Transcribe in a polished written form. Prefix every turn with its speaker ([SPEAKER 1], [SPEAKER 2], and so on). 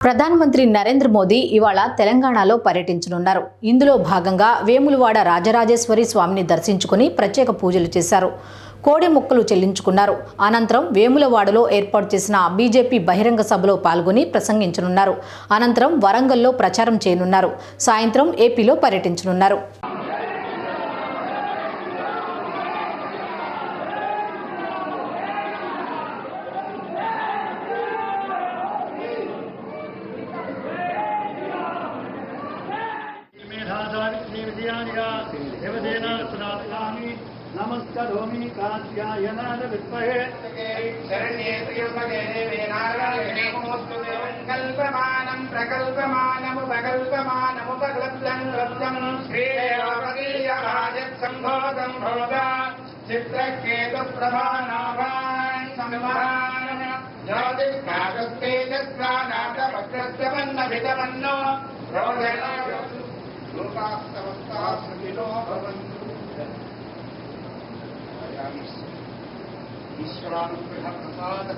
[SPEAKER 1] ప్రధానమంత్రి నరేంద్ర మోదీ ఇవాళ తెలంగాణలో పర్యటించనున్నారు. ఇందులో భాగంగా వేములవాడ రాజరాజేశ్వరి స్వామిని దర్శించుకుని ప్రత్యేక పూజలు చేశారు. కోడి మొక్కులు చెల్లించుకున్నారు. అనంతరం వేములవాడలో ఏర్పాటు చేసిన బీజేపీ బహిరంగ సభలో పాల్గొని ప్రసంగించనున్నారు. అనంతరం వరంగల్లో ప్రచారం చేయనున్నారు. సాయంత్రం ఏపీలో పర్యటించనున్నారు.
[SPEAKER 2] नमस्करोमि कात्यायनाय विद्महे शरण्ये त्र्यम्बके देवी नारायणे नमोस्तुते कल्पमानं प्रकल्पमानमुपकल्प्यं लब्धं श्रीदेवपदीयराजत्सम्भोगं भोगा चित्रकेतुप्रभानाभान् संवहान् ज्योतिष्काकस्तेजस्वानाथवक्रस्यवन्नभितमन्नो रोदना लोकास्तवस्ताः सुखिनो भवन्तु ईश्वरानुग्रह प्रसाद